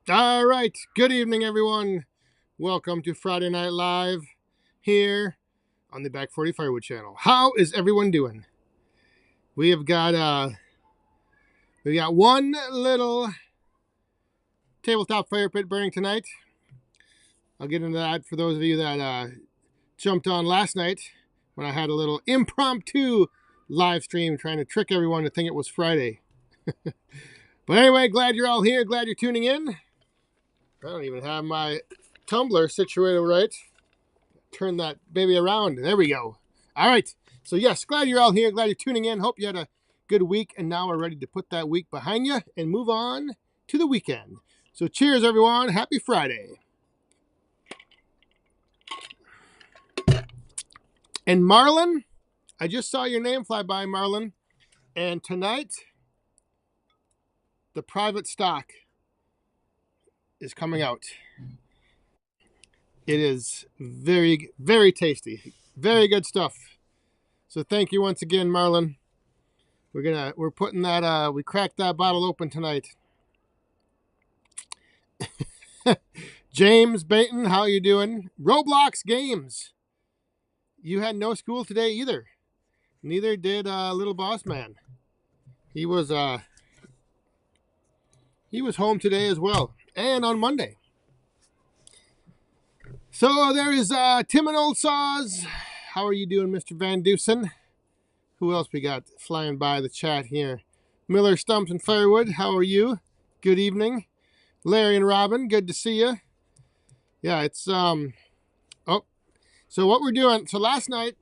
All right. Good evening, everyone. Welcome to Friday Night Live here on the Back 40 Firewood channel. How is everyone doing? We have got one little tabletop fire pit burning tonight. I'll get into that for those of you that jumped on last night when I had a little impromptu live stream trying to trick everyone to think it was Friday. But anyway, glad you're all here. Glad you're tuning in. I don't even have my tumbler situated right. Turn that baby around. There we go. All right. So, yes, glad you're all here. Glad you're tuning in. Hope you had a good week. And now we're ready to put that week behind you and move on to the weekend. So, cheers, everyone. Happy Friday. And Marlon, I just saw your name fly by, Marlon. And tonight, the private stock is coming out. It is very, very tasty. Very good stuff. So thank you once again, Marlon. We're putting that we cracked that bottle open tonight. James Baton, how you doing? Roblox Games. You had no school today either. Neither did Little Boss Man. He was home today as well, and on Monday. So there is Tim and Old Saws. How are you doing, Mr. Van Dusen? Who else we got flying by the chat here? Miller Stumps and Firewood, how are you? Good evening. Larry and Robin, good to see you. Yeah, it's so what we're doing. So last night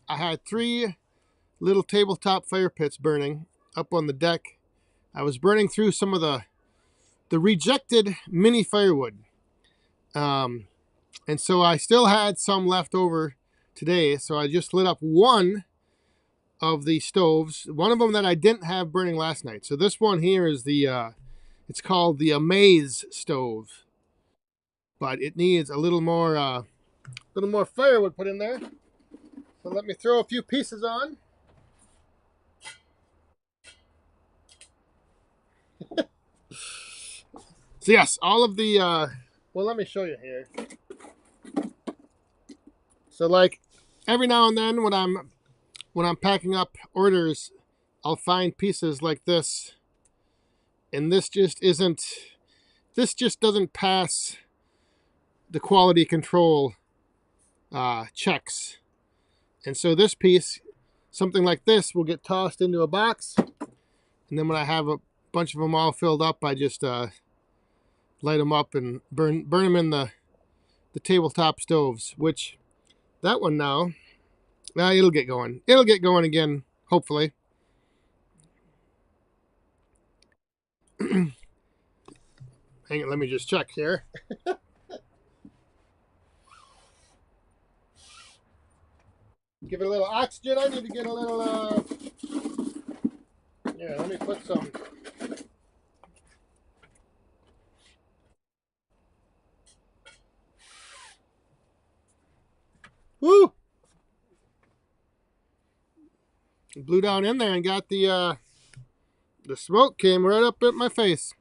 I had 3 little tabletop fire pits burning up on the deck. I was burning through some of the rejected mini firewood. And so I still had some left over today. So I just lit up one of the stoves, one of them that I didn't have burning last night. So this one here is it's called the Amaze stove, but it needs a little more firewood put in there. So let me throw a few pieces on. So yes, all of the well, let me show you here. So like every now and then when I'm packing up orders, I'll find pieces like this, and this just doesn't pass the quality control checks. And so this piece, something like this, will get tossed into a box, and then when I have a bunch of them all filled up, I just light them up and burn them in the tabletop stoves. Which that one now, it'll get going. It'll get going again, hopefully. Hang on, let me just check here. Give it a little oxygen. I need to get a little yeah, let me put some. Woo! Blew down in there and got the smoke came right up at my face.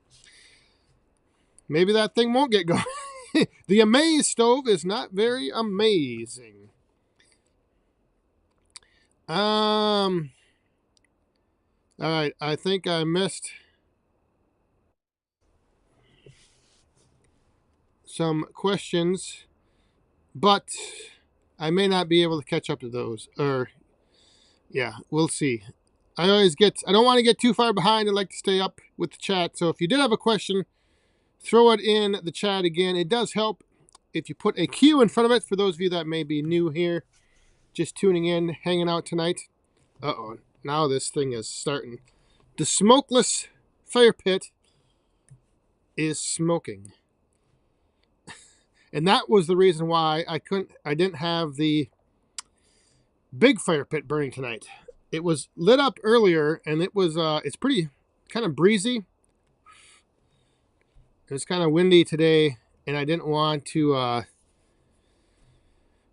Maybe that thing won't get going. The Amaze stove is not very amazing. All right, I think I missed some questions, but I may not be able to catch up to those. Or, yeah, we'll see. I don't want to get too far behind. I like to stay up with the chat. So if you did have a question, throw it in the chat again. It does help if you put a Q in front of it for those of you that may be new here, just tuning in, hanging out tonight. Uh-oh, now this thing is starting. The smokeless fire pit is smoking. And that was the reason why I didn't have the big fire pit burning tonight. It was lit up earlier, and it's pretty kind of breezy. It was kind of windy today, and I didn't want to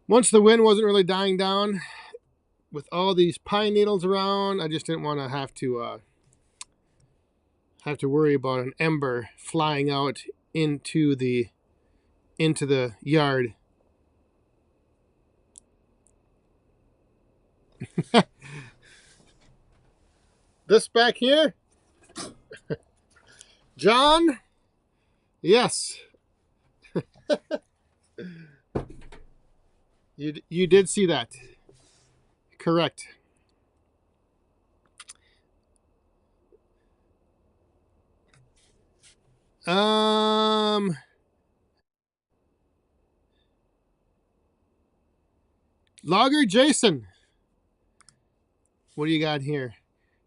once the wind wasn't really dying down with all these pine needles around, I just didn't want to have to worry about an ember flying out into the yard. This back here, John. Yes, you did see that. Correct. Logger Jason, what do you got here?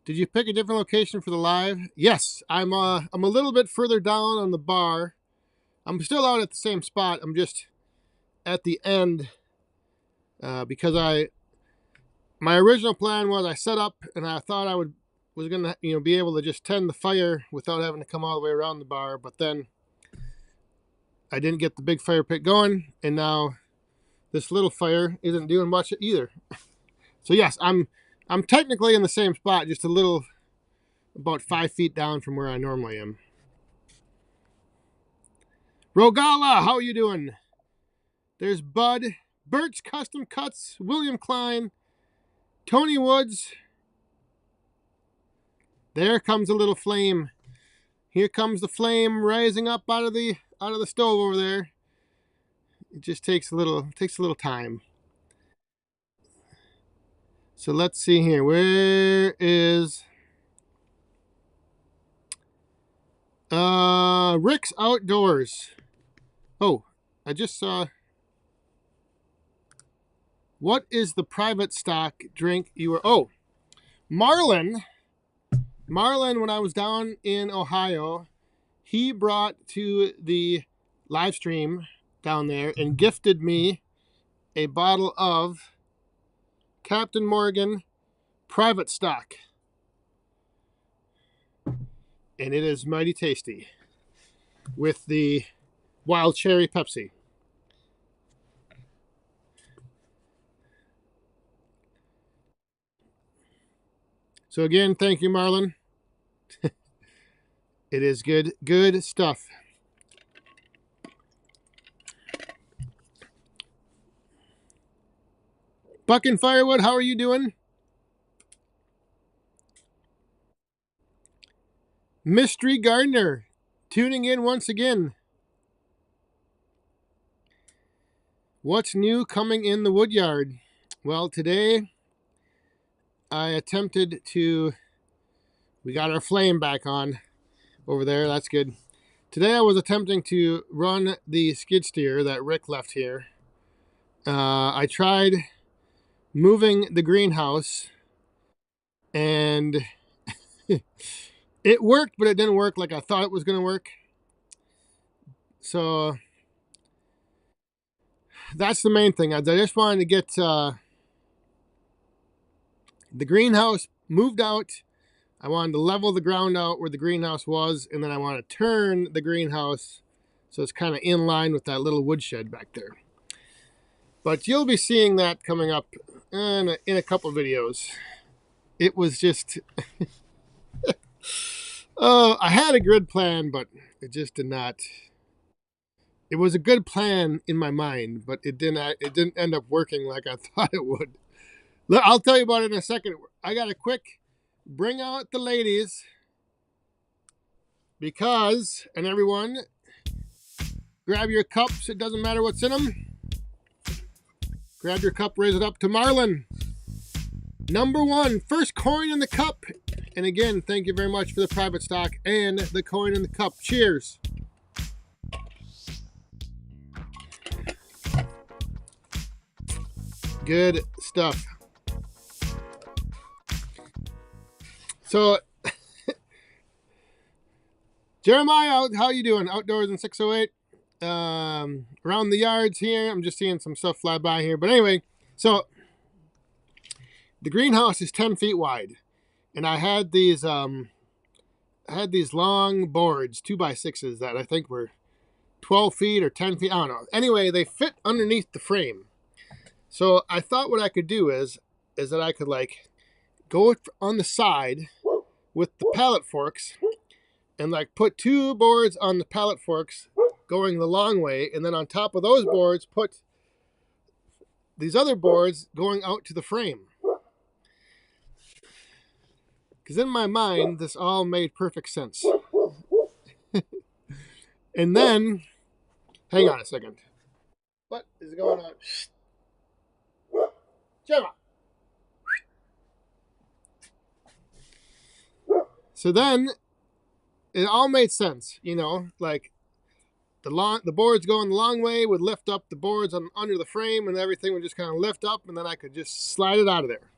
Did you pick a different location for the live? Yes, I'm a little bit further down on the bar. I'm still out at the same spot. I'm just at the end because my original plan was I set up and I thought I was gonna be able to just tend the fire without having to come all the way around the bar, but then I didn't get the big fire pit going, and now this little fire isn't doing much either. So yes, I'm technically in the same spot, just a little, about 5 feet down from where I normally am. Rogala, how are you doing? There's Bud, Birch Custom Cuts, William Klein, Tony Woods. There comes a little flame. Here comes the flame rising up out of the stove over there. It just takes a little time. So let's see here. Where is Rick's Outdoors? Oh, I just saw. What is the private stock drink you were? Oh, Marlin, when I was down in Ohio, he brought to the live stream down there and gifted me a bottle of Captain Morgan private stock. And it is mighty tasty with the wild cherry Pepsi. So again, thank you, Marlon. It is good stuff. Buck and Firewood, how are you doing? Mystery Gardener, tuning in once again. What's new coming in the woodyard? Well, today I attempted to, we got our flame back on over there, that's good. Today I was attempting to run the skid steer that Rick left here. I tried moving the greenhouse and it worked, but it didn't work like I thought it was going to work. So that's the main thing. I just wanted to get the greenhouse moved out. I wanted to level the ground out where the greenhouse was, and then I want to turn the greenhouse so it's kind of in line with that little woodshed back there. But you'll be seeing that coming up in a couple videos. It was just I had a good plan, but it just did not. It was a good plan in my mind, but it didn't end up working like I thought it would. I'll tell you about it in a second. I got a quick bring out the ladies because, and everyone, grab your cups. It doesn't matter what's in them. Grab your cup, raise it up to Marlin. Number one, first coin in the cup. And again, thank you very much for the private stock and the coin in the cup. Cheers. Good stuff. So, Jeremiah, how you doing? Outdoors in 608. Around the yards here. I'm just seeing some stuff fly by here. But anyway, so the greenhouse is 10 feet wide. And I had these long boards, 2x6s that I think were 12 feet or 10 feet. I don't know. Anyway, they fit underneath the frame. So I thought what I could do is that I could like go on the side with the pallet forks and like put two boards on the pallet forks going the long way, and then on top of those boards put these other boards going out to the frame. Because in my mind, this all made perfect sense. And then, hang on a second. What is going on? Gemma. So then, it all made sense, you know, like the boards going the long way would lift up the boards under the frame, and everything would just kind of lift up, and then I could just slide it out of there.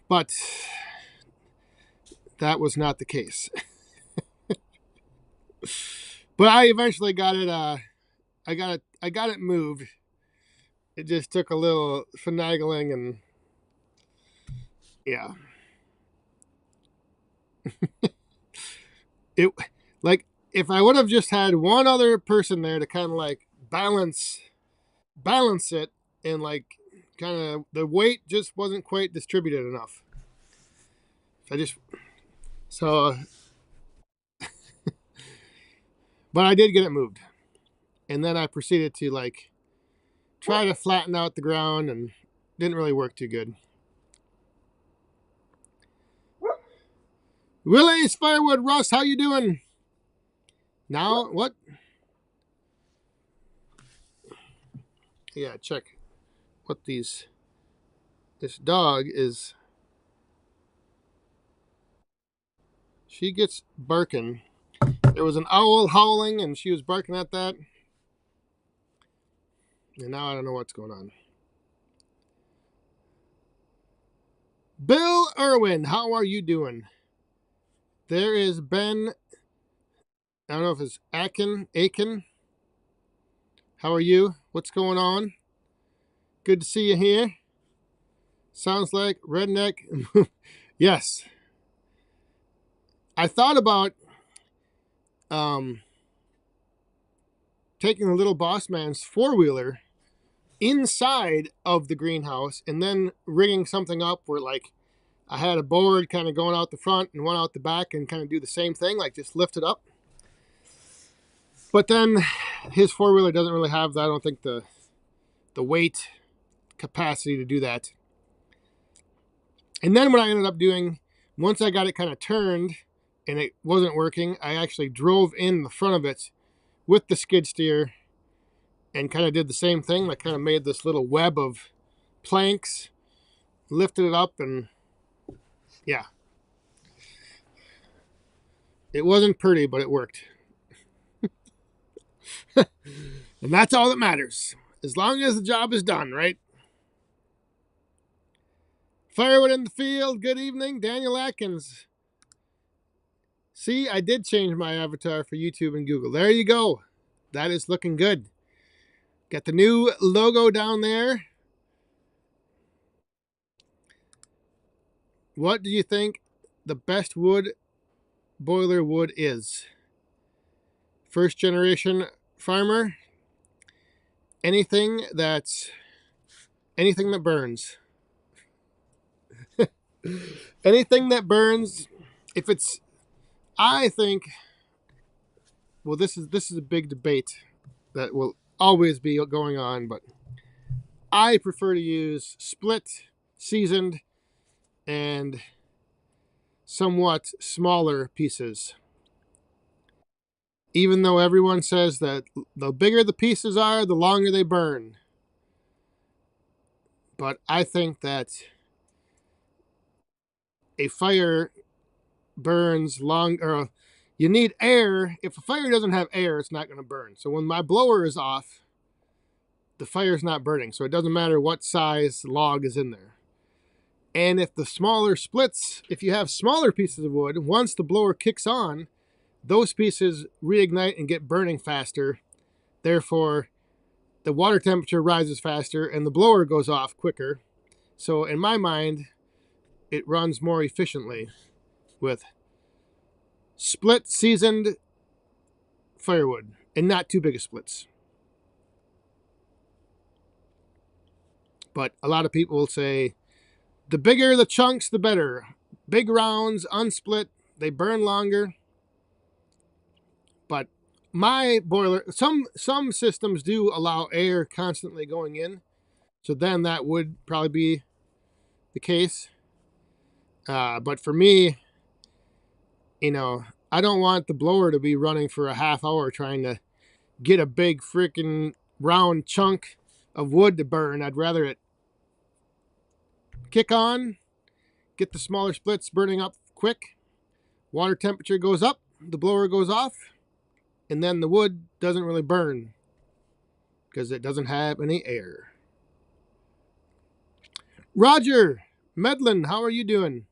But that was not the case. But I eventually got it. I got it moved. It just took a little finagling, and yeah. It, like, if I would have just had one other person there to kind of like balance it, and like kind of the weight just wasn't quite distributed enough. But I did get it moved, and then I proceeded to like try to flatten out the ground, and didn't really work too good. Willie's Firewood, Russ, how you doing? Now, what? Yeah, check what this dog is. She gets barking. There was an owl howling, and she was barking at that. And now I don't know what's going on. Bill Irwin, how are you doing? There is Ben. I don't know if it's Aiken. How are you? What's going on? Good to see you here. Sounds like redneck. Yes. I thought about taking the little boss man's four-wheeler inside of the greenhouse, and then rigging something up where like I had a board kind of going out the front and one out the back, and kind of do the same thing, like just lift it up. But then his four-wheeler doesn't really have, I don't think, the weight capacity to do that. And then what I ended up doing, once I got it kind of turned and it wasn't working, I actually drove in the front of it with the skid steer and kind of did the same thing, like kind of made this little web of planks, lifted it up, and yeah. It wasn't pretty, but it worked. And that's all that matters, as long as the job is done, right? Firewood in the field, good evening, Daniel Atkins. See, I did change my avatar for YouTube and Google. There you go. That is looking good. Got the new logo down there. What do you think the best boiler wood is? First generation farmer? Anything that burns. Anything that burns. If it's, I think, well, this is a big debate that will always be going on, but I prefer to use split, seasoned, and somewhat smaller pieces. Even though everyone says that the bigger the pieces are, the longer they burn. But I think that a fire burns longer. You need air. If a fire doesn't have air, it's not going to burn. So when my blower is off, the fire's not burning. So it doesn't matter what size log is in there. And if the smaller splits, if you have smaller pieces of wood, once the blower kicks on, those pieces reignite and get burning faster. Therefore, the water temperature rises faster and the blower goes off quicker. So in my mind, it runs more efficiently with split seasoned firewood and not too big of splits. But a lot of people will say, the bigger the chunks, the better. Big rounds, unsplit, they burn longer. But my boiler, some systems do allow air constantly going in, so then that would probably be the case. But for me, I don't want the blower to be running for a half hour trying to get a big freaking round chunk of wood to burn. I'd rather it kick on, get the smaller splits burning up quick, water temperature goes up, the blower goes off, and then the wood doesn't really burn because it doesn't have any air. Roger Medlin, how are you doing?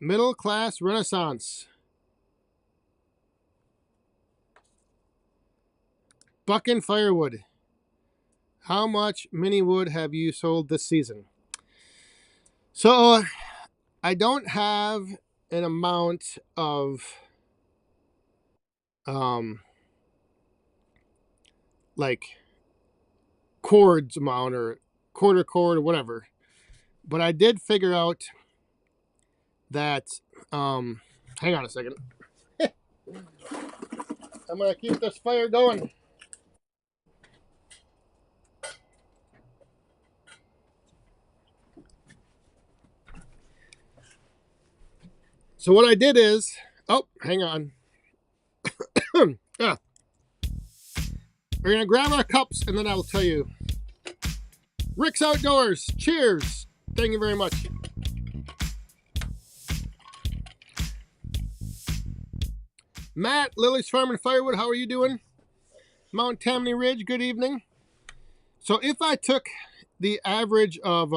Middle class renaissance. Bucking firewood. How much mini wood have you sold this season? So I don't have an amount of like cords amount or quarter cord or whatever, but I did figure out that hang on a second. I'm gonna keep this fire going. So what I did is, hang on. We're gonna grab our cups and then I'll tell you. Rick's Outdoors, cheers. Thank you very much. Matt, Lily's Farm and Firewood, how are you doing? Mount Tammany Ridge, good evening. So if I took the average of,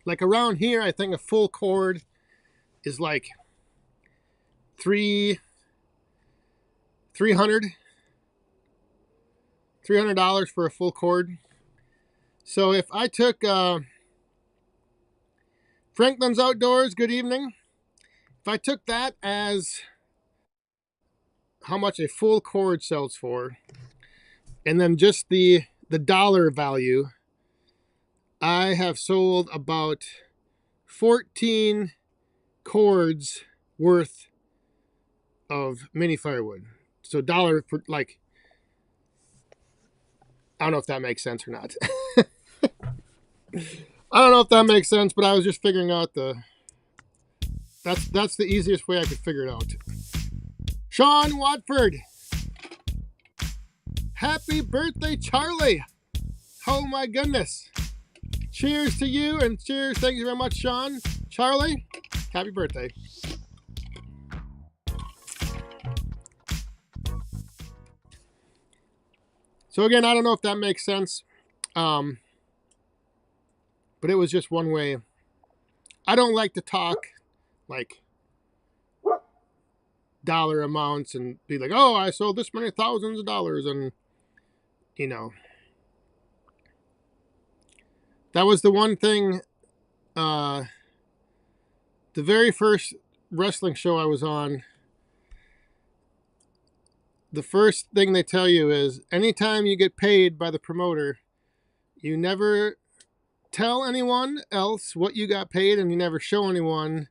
like around here, I think a full cord is like $300 for a full cord. So if I took Franklin's Outdoors, good evening. If I took that as how much a full cord sells for, and then just the dollar value, I have sold about 14 cords worth of mini firewood. So dollar for, like, I don't know if that makes sense or not. I don't know if that makes sense, but I was just figuring out that's the easiest way I could figure it out. Sean Watford. Happy birthday, Charlie. Oh my goodness. Cheers to you and cheers. Thank you very much, Sean. Charlie, happy birthday. So again, I don't know if that makes sense. But it was just one way. I don't like to talk like dollar amounts and be like, oh, I sold this many thousands of dollars. And, that was the one thing, the very first wrestling show I was on, the first thing they tell you is anytime you get paid by the promoter, you never tell anyone else what you got paid and you never show anyone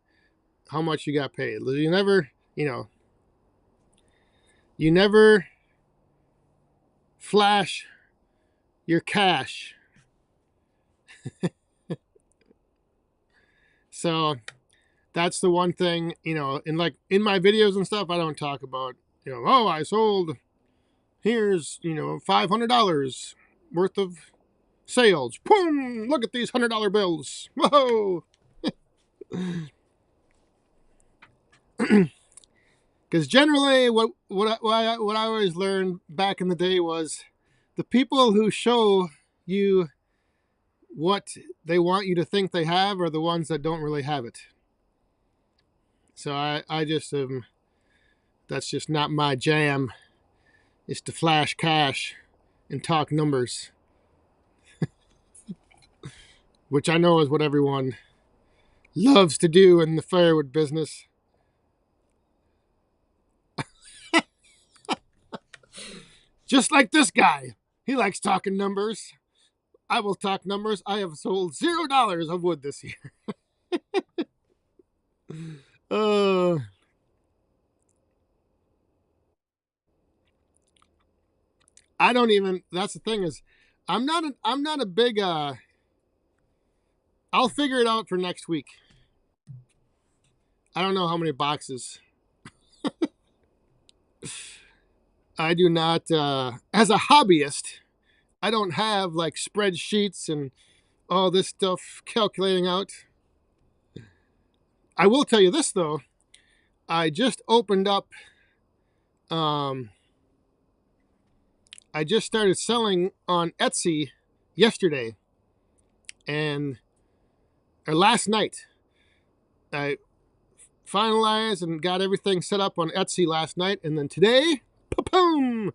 how much you got paid. You never, you never flash your cash. So that's the one thing, in my videos and stuff, I don't talk about, oh, I sold, here's, $500 worth of sales. Boom! Look at these $100 bills. Whoa! Because generally, what I always learned back in the day was the people who show you what they want you to think they have are the ones that don't really have it. So I just that's just not my jam. Is to flash cash and talk numbers, which I know is what everyone loves to do in the firewood business. Just like this guy. He likes talking numbers. I will talk numbers. I have sold $0 of wood this year. I don't even. That's the thing is, I'm not a big. I'll figure it out for next week. I don't know how many boxes. I do not. As a hobbyist, I don't have like spreadsheets and all this stuff calculating out. I will tell you this though. I just opened up. I just started selling on Etsy yesterday, or last night. I finalized and got everything set up on Etsy last night, and then today, boom,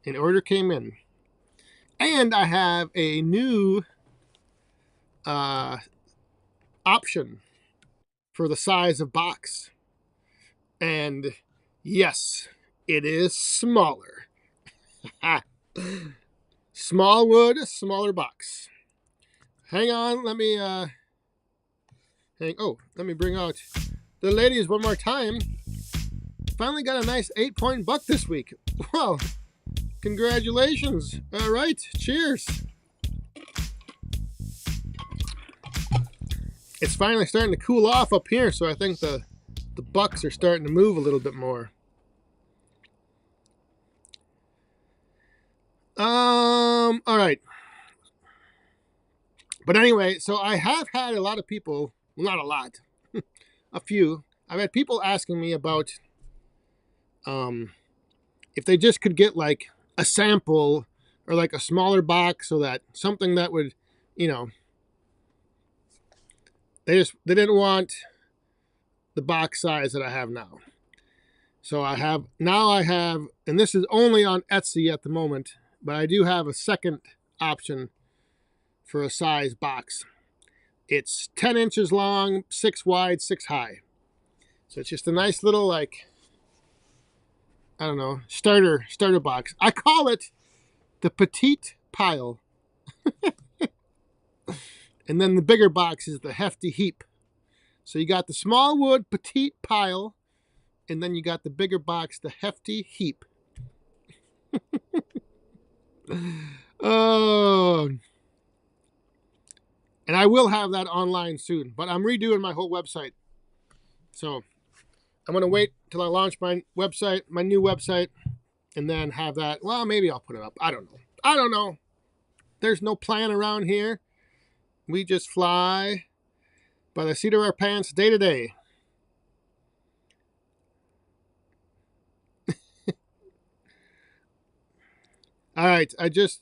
an order came in, and I have a new option for the size of box, and yes, it is smaller. Small wood, smaller box. Hang on, let me let me bring out the ladies one more time. Finally got a nice 8-point buck this week. Well, congratulations. All right, cheers. It's finally starting to cool off up here, so I think the bucks are starting to move a little bit more. All right. But anyway, so I have had a lot of people, well, not a lot, a few. I've had people asking me about if they just could get like a sample or like a smaller box, so that something that would, they didn't want the box size that I have now. So I have, and this is only on Etsy at the moment, but I do have a second option for a size box. It's 10 inches long, 6 wide, 6 high. So it's just a nice little, like, I don't know, starter box. I call it the petite pile. And then the bigger box is the hefty heap. So you got the small wood petite pile, and then you got the bigger box, the hefty heap. Oh. And I will have that online soon, but I'm redoing my whole website. So I'm going to wait till I launch my website, my new website, and then have that. Well, maybe I'll put it up. I don't know. There's no plan around here. We just fly by the seat of our pants day to day. All right, let's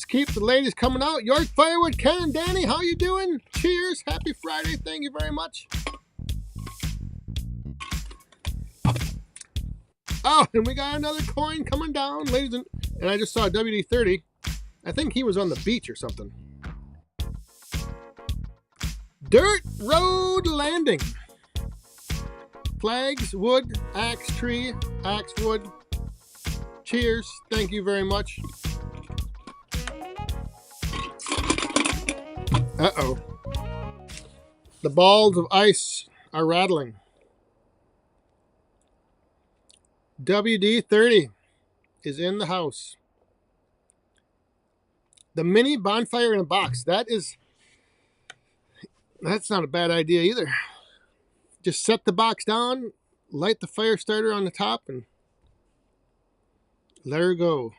keep the ladies coming out. York Firewood, Ken and Danny, how you doing? Cheers, happy Friday, thank you very much. Oh, and we got another coin coming down, ladies, and I just saw WD-30. I think he was on the beach or something. Dirt Road Landing. Flags, wood, axe tree, axe wood. Cheers, thank you very much. Uh-oh. The balls of ice are rattling. WD-30 is in the house. The mini bonfire in a box. That's not a bad idea either. Just set the box down, light the fire starter on the top, and let her go.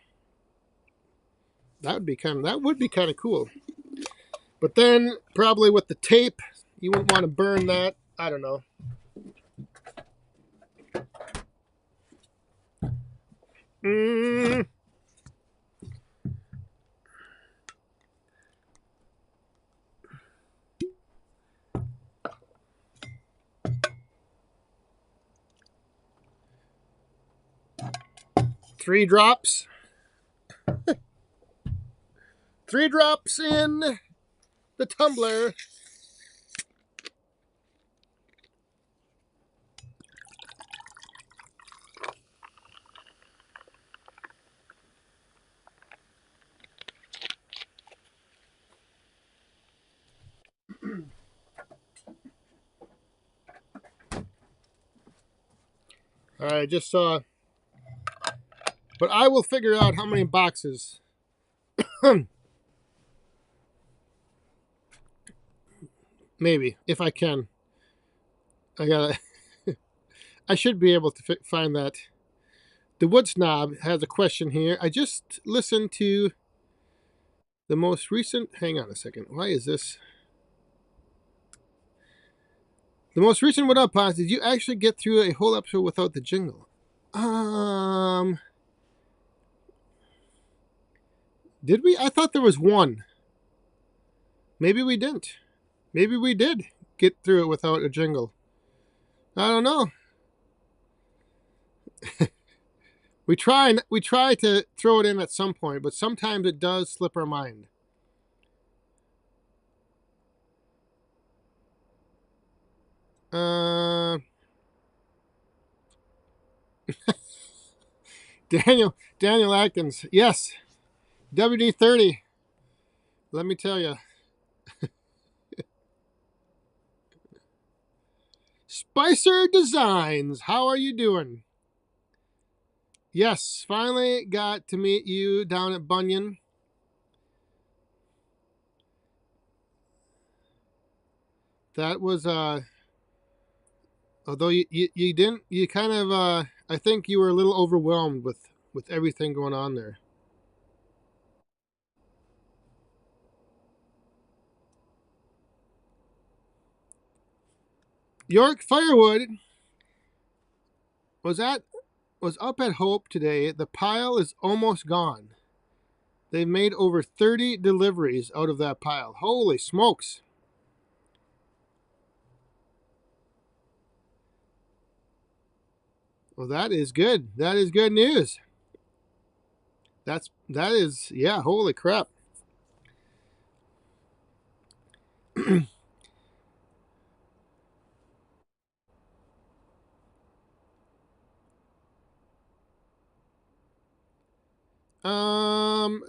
That would be kind of cool. But then probably with the tape, you wouldn't want to burn that. I don't know. Three drops. 3 drops in the tumbler. All right, I just saw. But I will figure out how many boxes. Maybe, if I can. I gotta. I should be able to find that. The Wood Snob has a question here. I just listened to the most recent. Hang on a second. Why is this? The most recent What Up Pods. Did you actually get through a whole episode without the jingle? Did we? I thought there was one. Maybe we didn't. Maybe we did get through it without a jingle. I don't know. We try to throw it in at some point, but sometimes it does slip our mind. Daniel Atkins, yes, WD-30. Let me tell you, Spicer Designs. How are you doing? Yes, finally got to meet you down at Bunyan. That was although you didn't, you kind of I think you were a little overwhelmed with everything going on there. York Firewood was up at Hope today. The pile is almost gone. They've made over 30 deliveries out of that pile. Holy smokes. Well, that is good. That is good news. That is, yeah, holy crap.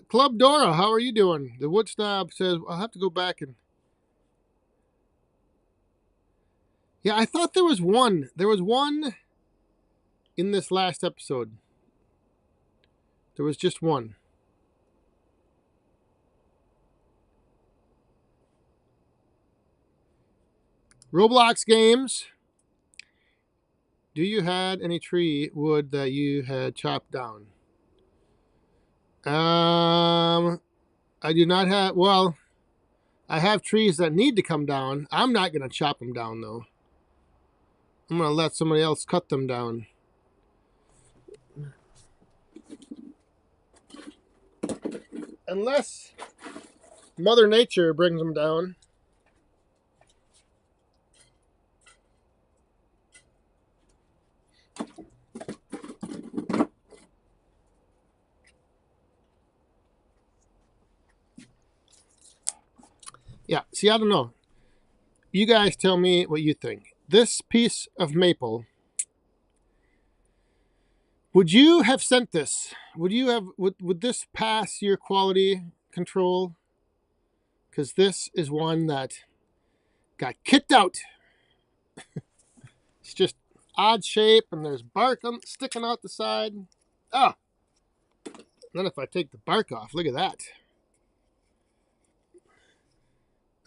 Club Dora, how are you doing? The Wood Snob says, I'll have to go back and. Yeah, I thought there was one. There was one in this last episode. There was just one. Roblox games. Do you had any tree wood that you had chopped down? I do not have. Well, I have trees that need to come down. I'm not going to chop them down though. I'm going to let somebody else cut them down. Unless Mother Nature brings them down. Yeah, see, I don't know. You guys tell me what you think. This piece of maple, would you have sent this? Would this pass your quality control? Because this is one that got kicked out. It's just odd shape and there's bark sticking out the side. Ah! Then if I take the bark off, look at that.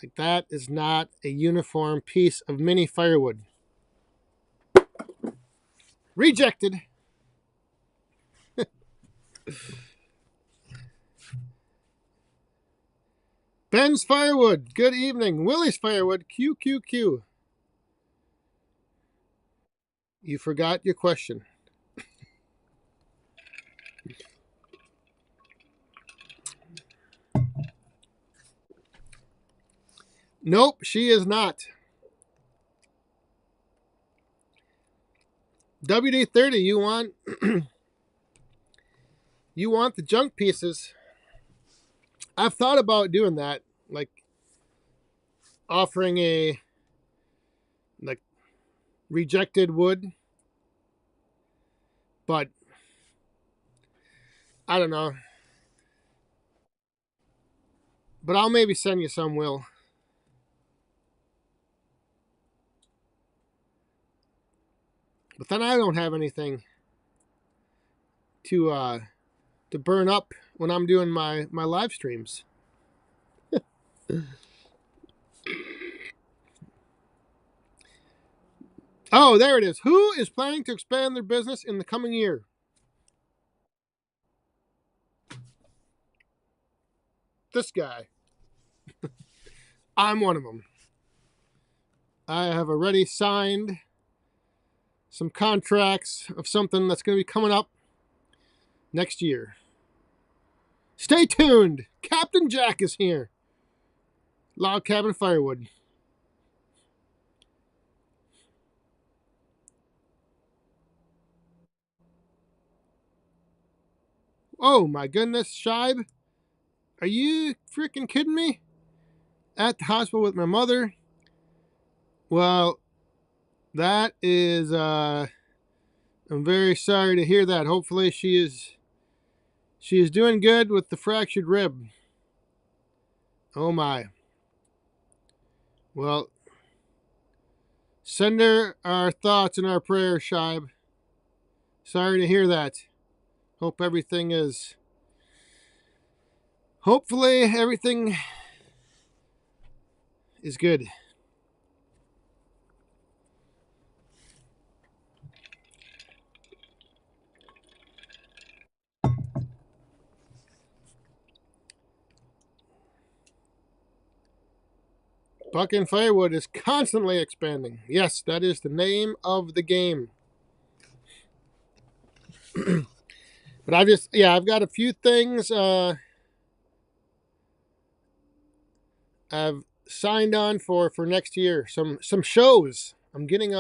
Like, that is not a uniform piece of mini firewood. Rejected. Ben's Firewood, good evening. Willie's Firewood, QQQ. You forgot your question. Nope, she is not. WD-30, you want you want the junk pieces. I've thought about doing that, like offering a like rejected wood, but I don't know. But I'll maybe send you some, Will. But then I don't have anything to burn up when I'm doing my live streams. Oh, there it is. Who is planning to expand their business in the coming year? This guy. I'm one of them. I have already signed some contracts of something that's going to be coming up next year. Stay tuned. Captain Jack is here. Log Cabin Firewood. Oh my goodness, Shibe. Are you freaking kidding me? At the hospital with my mother? Well, that is, I'm very sorry to hear that. Hopefully she is doing good with the fractured rib. Oh my. Well, send her our thoughts and our prayers, Shibe. Sorry to hear that. Hopefully everything is good. Bucking Firewood is constantly expanding. Yes, that is the name of the game. But I've got a few things I've signed on for next year. Some shows. I'm getting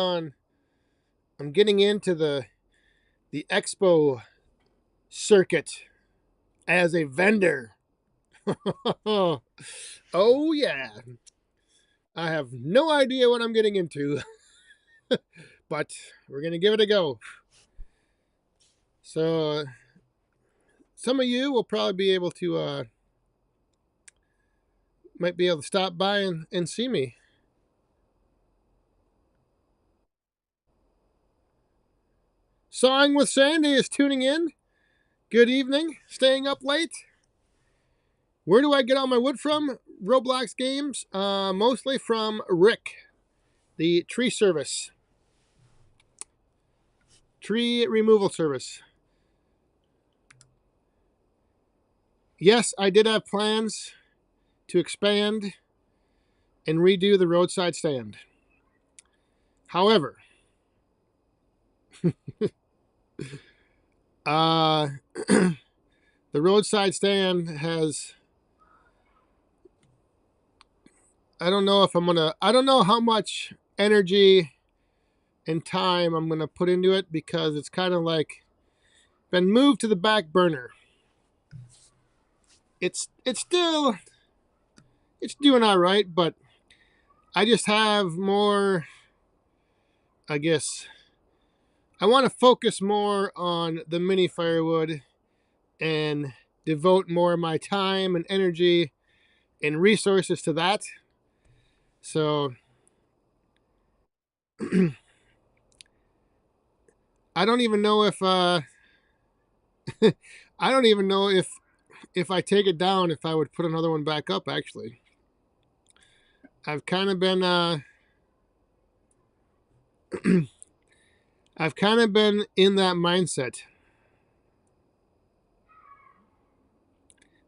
into the expo circuit as a vendor. Oh yeah. I have no idea what I'm getting into. But we're going to give it a go. So some of you will probably be able to might be able to stop by and see me. Sawing with Sandy is tuning in. Good evening. Staying up late. Where do I get all my wood from? Roblox games. Mostly from Rick, the tree service. Tree removal service. Yes, I did have plans to expand and redo the roadside stand. However, the roadside stand has, I don't know how much energy and time I'm going to put into it, because it's kind of like been moved to the back burner. It's doing all right, but I just have more, I guess, I want to focus more on the mini firewood and devote more of my time and energy and resources to that. So I don't even know if I don't even know if I take it down, if I would put another one back up. Actually, I've kind of been I've kind of been in that mindset.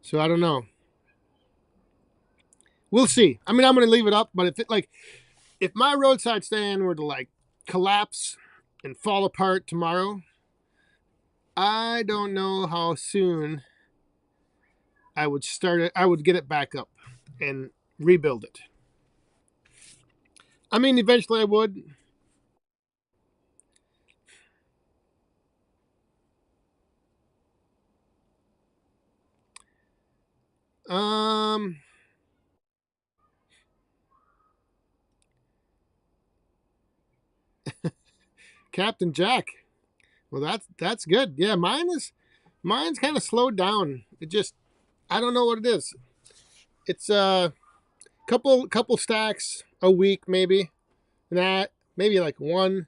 So I don't know. We'll see. I mean, I'm going to leave it up, but if my roadside stand were to collapse and fall apart tomorrow, I don't know how soon I would start it. I would get it back up and rebuild it. I mean, eventually I would. Captain Jack. Well, that's good. Yeah, mine's kind of slowed down. I don't know what it is. It's couple stacks a week, maybe. Maybe like one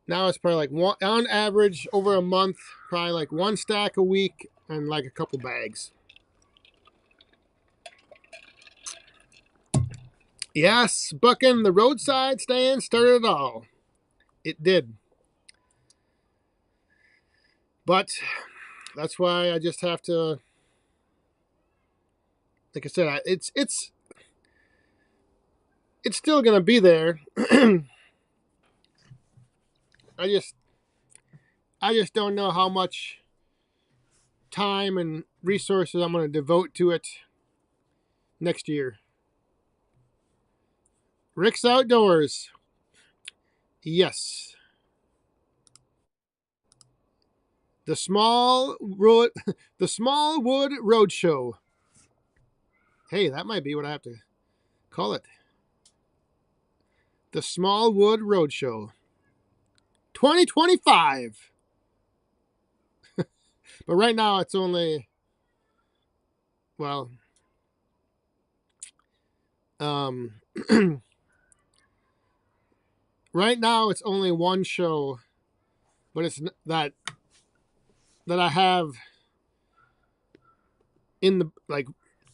Now it's probably like one, on average over a month, probably like 1 stack a week and like a couple bags. Yes, Buckin, the roadside stand started it all. It did. But that's why I just have to, like I said, it's still gonna be there. I just don't know how much time and resources I'm gonna devote to it next year. Rick's Outdoors. Yes. The Smallwood Roadshow. Hey, that might be what I have to call it. The Smallwood Roadshow 2025. But right now it's only, well, right now it's only one show, but it's that I have in the, like,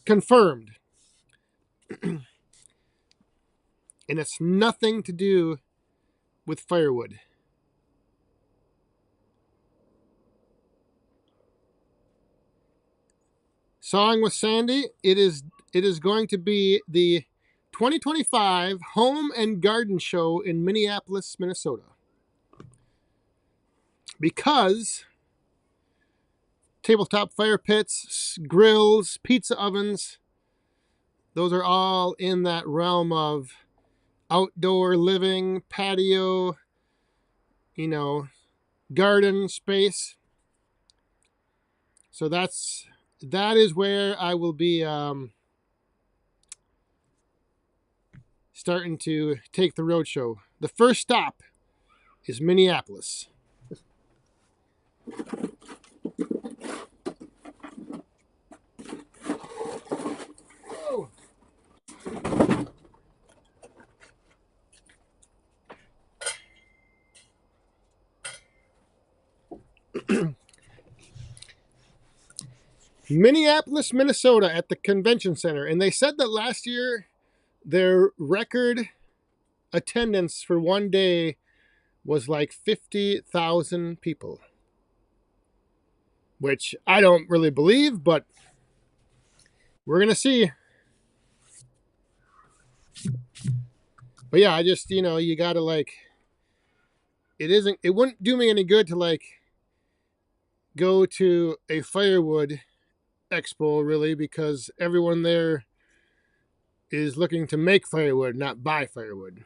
confirmed. And it's nothing to do with firewood. Sawing with Sandy, it is going to be the 2025 Home and Garden Show in Minneapolis, Minnesota. Because tabletop fire pits, grills, pizza ovens, those are all in that realm of outdoor living, patio, garden space. So that is where I will be starting to take the roadshow. The first stop is Minneapolis. Oh. Minneapolis, Minnesota at the convention center. And they said that last year their record attendance for one day was like 50,000 people. Which I don't really believe, but we're going to see. But yeah, I just, you got to, like, it wouldn't do me any good to, like, go to a firewood expo, really, because everyone there is looking to make firewood, not buy firewood.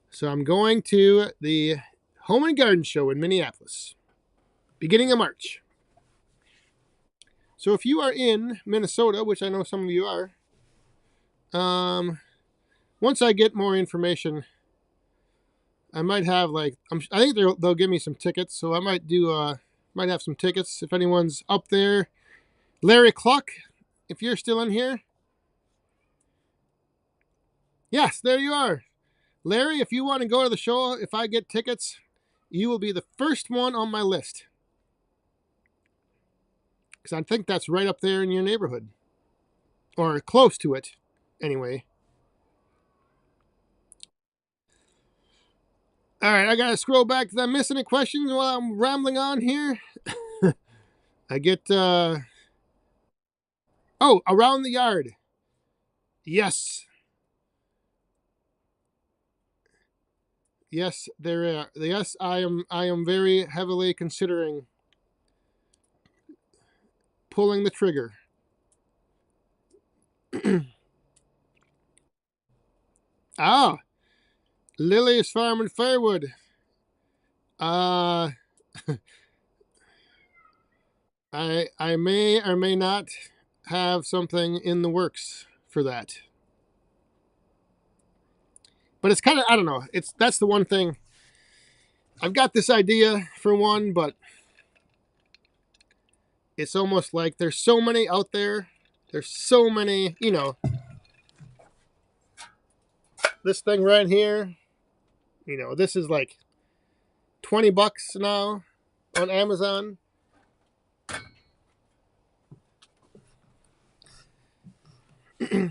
So I'm going to the Home and Garden Show in Minneapolis, beginning of March. So if you are in Minnesota, which I know some of you are, once I get more information, I might have, like, I think they'll give me some tickets, so I might have some tickets if anyone's up there. Larry Cluck, if you're still in here. Yes, there you are. Larry, if you want to go to the show, if I get tickets, you will be the first one on my list. Because I think that's right up there in your neighborhood. Or close to it, anyway. All right, I got to scroll back. Did I miss any questions while I'm rambling on here? I get, oh, around the yard. Yes. Yes, there are. Yes, I am very heavily considering pulling the trigger. Ah, Lily's Farm and Firewood. I may or may not have something in the works for that. But it's kind of, I don't know. That's the one thing. I've got this idea for one, but it's almost like there's so many out there. There's so many, this thing right here, this is like $20 now on Amazon.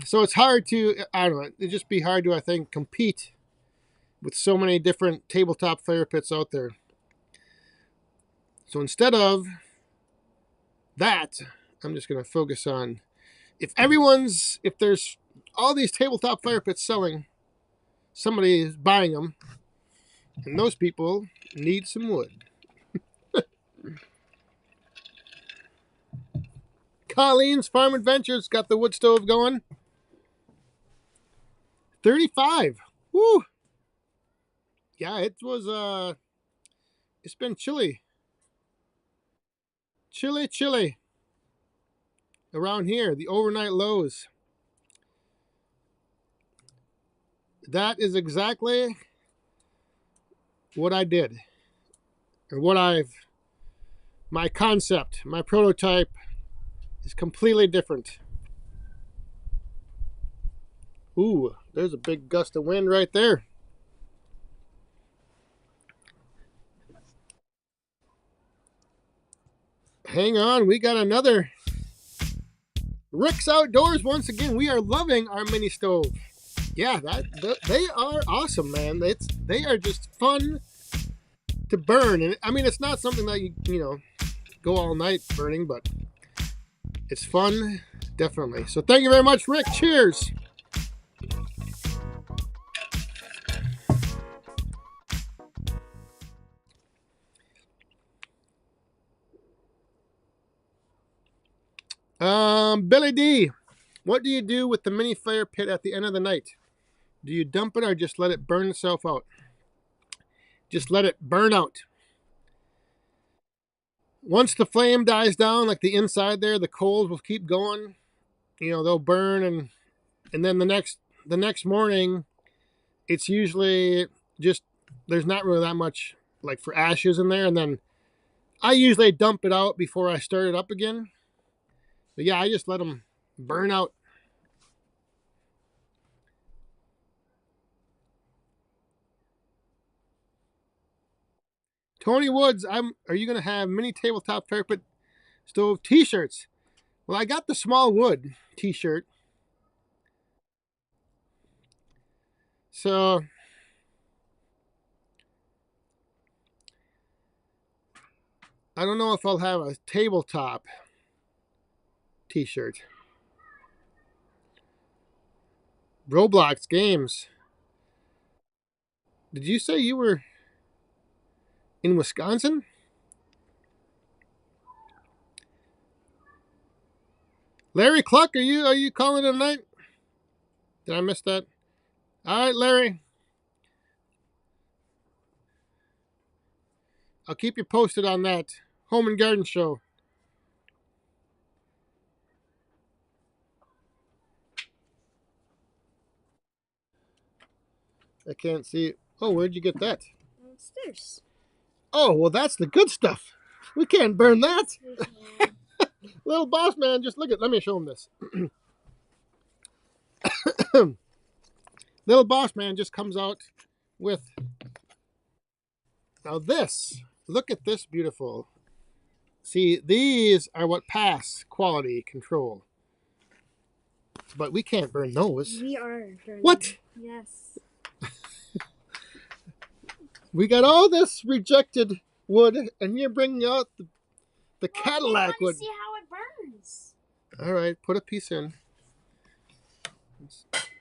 So it's hard to, I don't know, it'd just be hard to, I think, compete with so many different tabletop fire pits out there. So instead of that, I'm just going to focus on if there's all these tabletop fire pits selling, somebody is buying them, and those people need some wood. Colleen's Farm Adventures got the wood stove going. 35. Woo! Yeah, it's been chilly. Chilly around here, the overnight lows. That is exactly what I did. Or my concept, my prototype is completely different. Ooh, there's a big gust of wind right there. Hang on, we got another Rick's Outdoors once again. We are loving our mini stove. Yeah, they are awesome, man. They are just fun to burn, and I mean it's not something that you know go all night burning, but it's fun, definitely. So thank you very much, Rick. Cheers. Billy D, what do you do with the mini fire pit at the end of the night? Do you dump it or just let it burn itself out? Just let it burn out. Once the flame dies down, like the inside there, the coals will keep going. You know, they'll burn, and then the next morning, it's usually just there's not really that much like for ashes in there, and then I usually dump it out before I start it up again. But yeah, I just let them burn out. Tony Woods, are you gonna have mini tabletop fire pit stove t-shirts? Well, I got the small wood t-shirt. So I don't know if I'll have a tabletop t-shirt. Roblox games. Did you say you were in Wisconsin? Larry Cluck, are you calling tonight? Did I miss that? All right, Larry. I'll keep you posted on that home and garden show. I can't see it. Oh, where'd you get that? Downstairs. Oh, well, that's the good stuff. We can't burn that. Little boss man, just look at. Let me show him this. Little boss man just comes out with. Now this. Look at this beautiful. See, these are what pass quality control. But we can't burn those. We are burning. What? Yes. We got all this rejected wood, and you're bringing out the Cadillac wood. See how it burns. All right, put a piece in.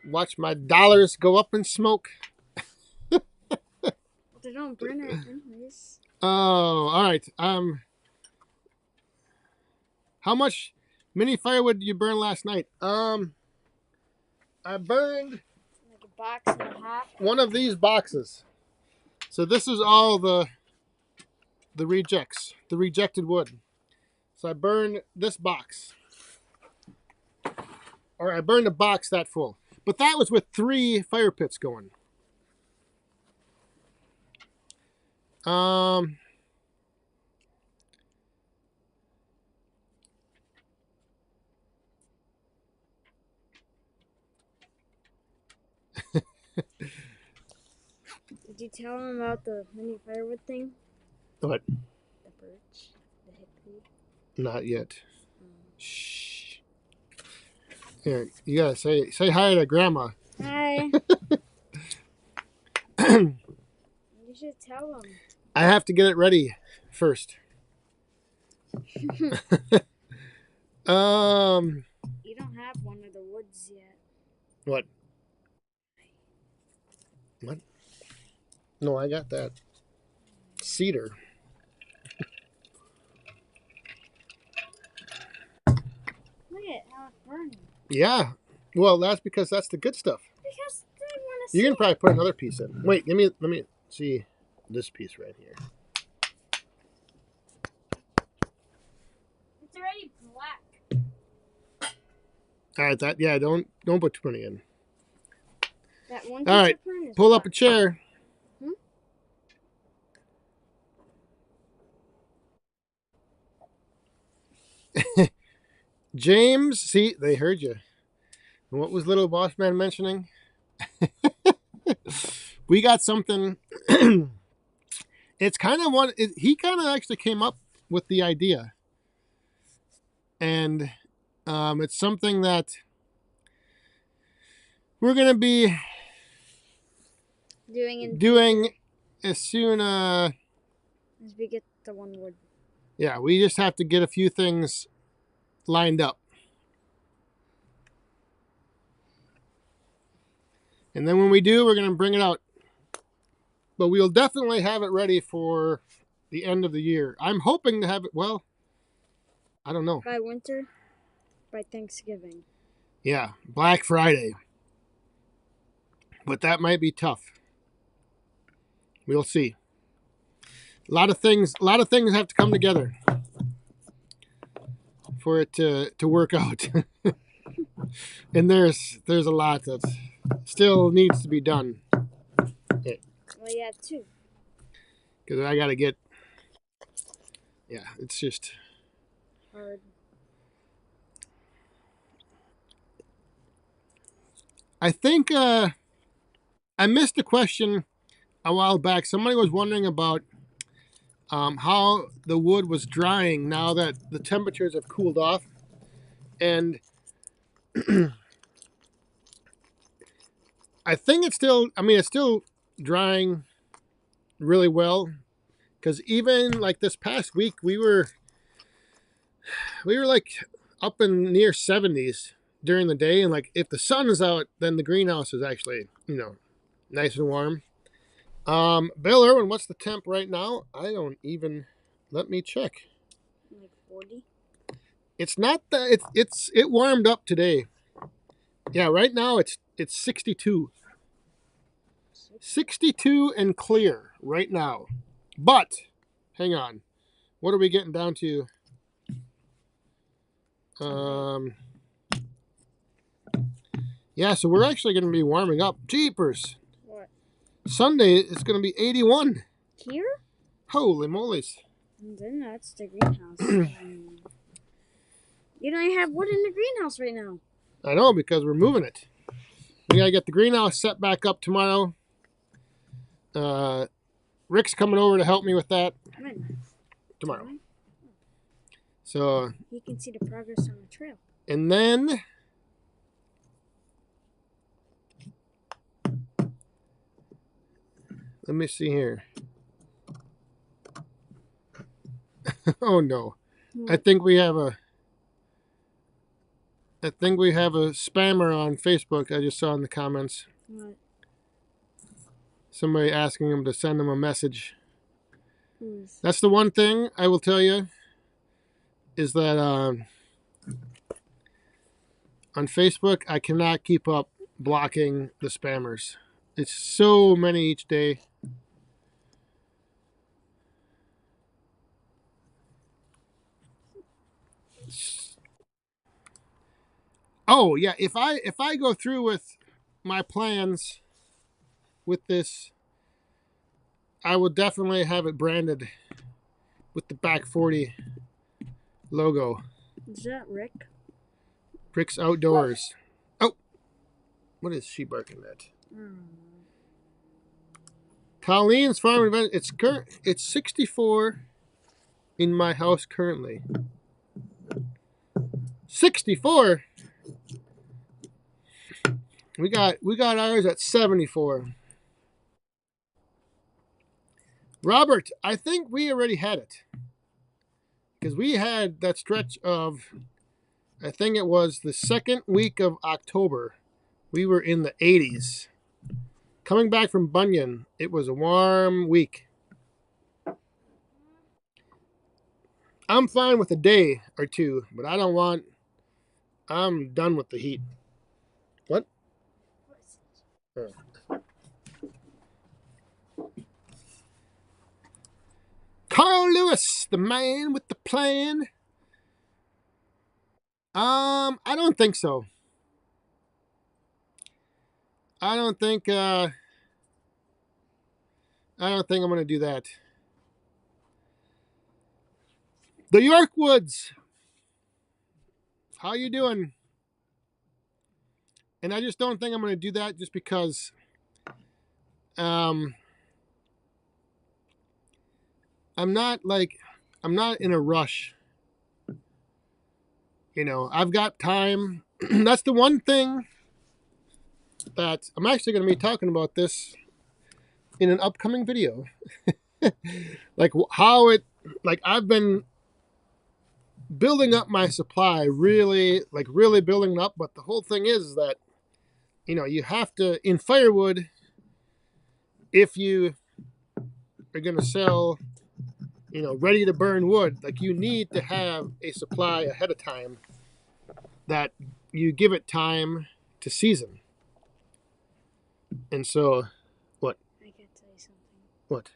Watch my dollars go up in smoke. They don't burn it anyways. Oh, all right. How much mini firewood did you burn last night? I burned Like a box and a half. one of these boxes. So this is all the rejected wood. So I burned this box. Or I burned a box that full. But that was with 3 fire pits going. Did you tell him about the mini firewood thing? What? The birch, the hickory. Not yet. Shh. Here, you gotta say hi to Grandma. Hi. You should tell him. I have to get it ready first. You don't have one of the woods yet. What? What? No, I got that. Cedar. Look at how it's burning. Yeah. Well, that's because that's the good stuff. Because they want to You see. can probably put another piece in. Wait, let me see this piece right here. It's already black. All right, don't put too many in. That one. All right, pull up a chair. James, see, they heard you. And what was Little Boss Man mentioning? We got something. It's kind of one. He kind of actually came up with the idea, and it's something that we're gonna be doing as soon as we get the one wood. Yeah, we just have to get a few things lined up. And then when we do, we're going to bring it out. But we'll definitely have it ready for the end of the year. I'm hoping to have it, well, I don't know. By winter? By Thanksgiving. Yeah, Black Friday. But that might be tough. We'll see. A lot of things have to come together for it to work out. And there's a lot that still needs to be done. Well, yeah, too. Because I got to get, it's just hard. I think I missed a question a while back. Somebody was wondering about how the wood was drying now that the temperatures have cooled off. And I think it's still drying really well. Because even like this past week, we were like up in near 70s during the day. And like if the sun is out, then the greenhouse is actually, nice and warm. Bill Irwin, what's the temp right now? I don't even, let me check. Like 40? It's not that, it warmed up today. Yeah, right now it's 62. 62 and clear right now. But, hang on. What are we getting down to? Yeah, so we're actually going to be warming up. Jeepers. What? Sunday it's going to be 81. Here? Holy moly's. And then that's the greenhouse. You don't even have wood in the greenhouse right now. I know, because we're moving it. We got to get the greenhouse set back up tomorrow. Rick's coming over to help me with that. When? Tomorrow. So. You can see the progress on the trail. And then. Let me see here. Oh no. I think we have a spammer on Facebook. I just saw in the comments. What? Somebody asking him to send him a message. Who's? That's the one thing I will tell you is that on Facebook I cannot keep up blocking the spammers. It's so many each day. Oh yeah, if I go through with my plans with this, I will definitely have it branded with the back 40 logo. Is that Rick? Rick's Outdoors. Oh, what is she barking at? Colleen's farm event. It's 64 in my house currently. 64. We got ours at 74. Robert, I think we already had it. Because we had that stretch of, I think it was the second week of October. We were in the 80s. Coming back from Bunyan, it was a warm week. I'm fine with a day or two, but I'm done with the heat. What? Oh. Carl Lewis, the man with the plan. I don't think so. I don't think I'm gonna do that. The York Woods. How you doing? And I just don't think I'm gonna do that just because I'm not in a rush. You know, I've got time. That's the one thing that I'm actually going to be talking about this in an upcoming video. Like I've been building up my supply, really building up. But the whole thing is that, you know, you have to, in firewood, if you are going to sell, you know, ready to burn wood, like you need to have a supply ahead of time that you give it time to season. And so, what? I gotta tell you something. What?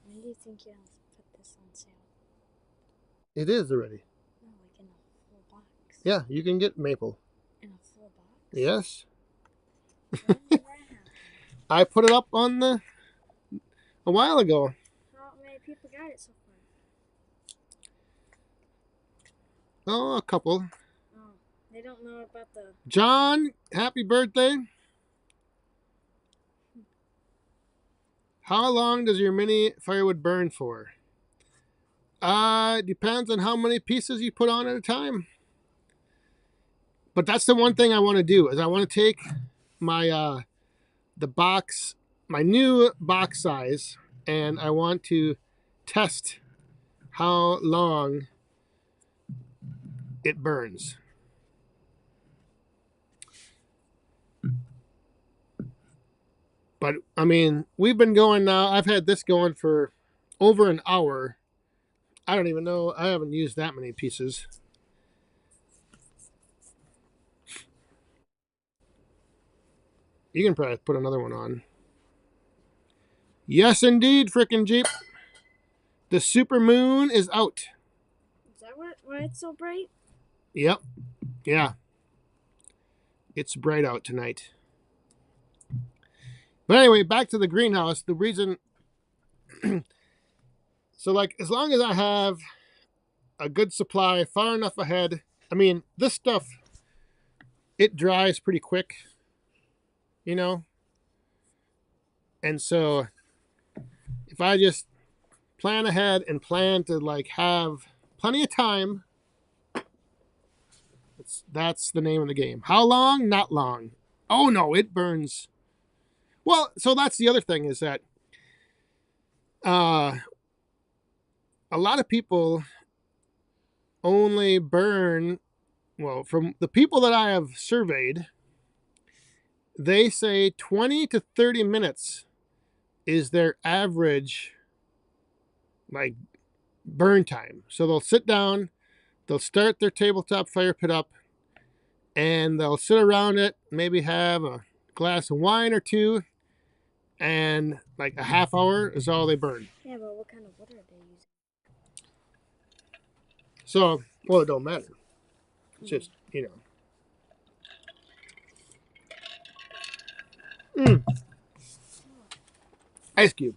When do you think you'll put this on sale? It is already. No, like in a full box. Yeah, you can get maple. In a full box? Yes. When did that happen? I put it up on a while ago. How many people got it so far? Oh, a couple. Oh, they don't know about the... John, happy birthday. How long does your mini firewood burn for? Depends on how many pieces you put on at a time. But that's the one thing I want to do, is I want to take my my new box size, and I want to test how long it burns. But I mean, we've been going now. I've had this going for over an hour. I don't even know. I haven't used that many pieces. You can probably put another one on. Yes, indeed, frickin' Jeep. The super moon is out. Is that why it's so bright? Yep. Yeah. It's bright out tonight. But anyway, back to the greenhouse. The reason... So, like, as long as I have a good supply far enough ahead... I mean, this stuff, it dries pretty quick. You know? And so, if I just plan ahead and plan to, like, have plenty of time... That's the name of the game. How long? Not long. Oh, no, it burns... Well, so that's the other thing, is that a lot of people only burn, well, from the people that I have surveyed, they say 20 to 30 minutes is their average, like, burn time. So they'll sit down, they'll start their tabletop fire pit up, and they'll sit around it, maybe have a glass of wine or two, and like a half hour is all they burn. Yeah, but what kind of wood are they using? So, well, it don't matter. It's just, you know. Ice cube.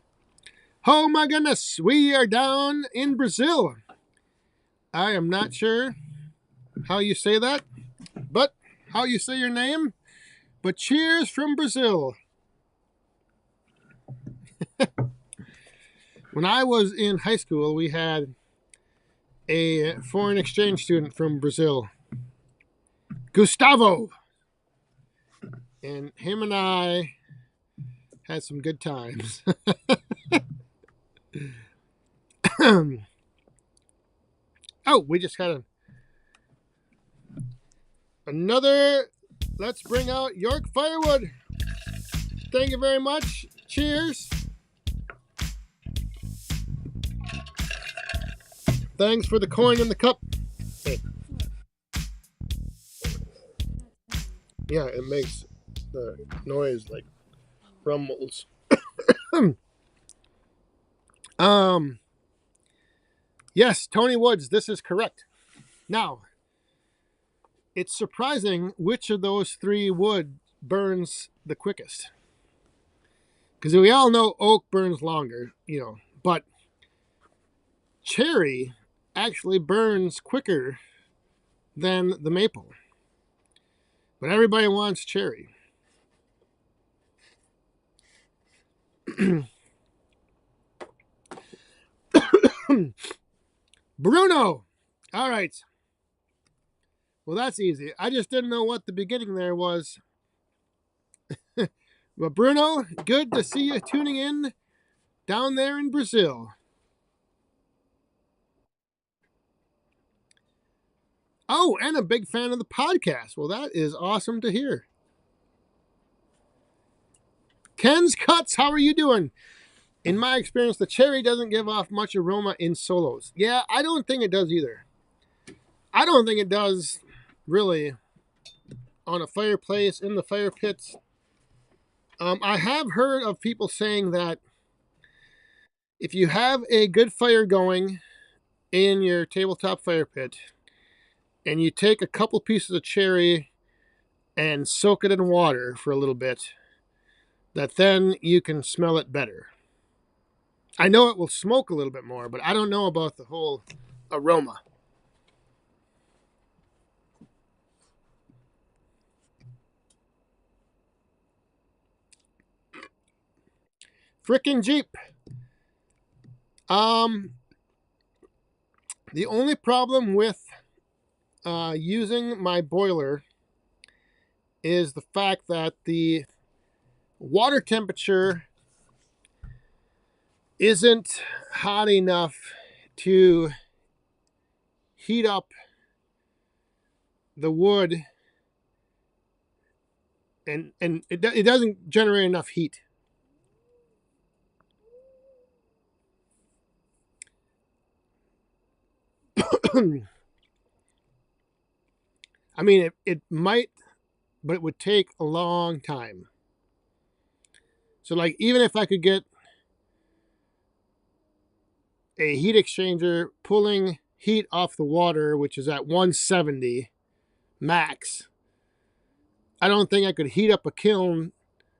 Oh my goodness, we are down in Brazil. I am not sure how you say that, but how you say your name. But cheers from Brazil. When I was in high school, we had a foreign exchange student from Brazil, Gustavo. And him and I had some good times. Oh, we just got another. Let's bring out York firewood. Thank you very much. Cheers. Thanks for the coin in the cup. Hey. Yeah, it makes the noise like rumbles. Yes, Tony Woods, this is correct. Now, it's surprising which of those three wood burns the quickest. Because we all know oak burns longer, but cherry actually burns quicker than the maple. But everybody wants cherry. Bruno! All right. Well, that's easy. I just didn't know what the beginning there was. But Bruno, good to see you tuning in down there in Brazil. Oh, and a big fan of the podcast. Well, that is awesome to hear. Ken's Cuts, how are you doing? In my experience, the cherry doesn't give off much aroma in solos. Yeah, I don't think it does either. I don't think it does really on a fireplace, in the fire pits. I have heard of people saying that if you have a good fire going in your tabletop fire pit and you take a couple pieces of cherry and soak it in water for a little bit, that then you can smell it better. I know it will smoke a little bit more, but I don't know about the whole aroma. Frickin' Jeep. The only problem with using my boiler is the fact that the water temperature isn't hot enough to heat up the wood, and it doesn't generate enough heat. I mean, it might, but it would take a long time. So, like, even if I could get a heat exchanger pulling heat off the water, which is at 170 max, I don't think I could heat up a kiln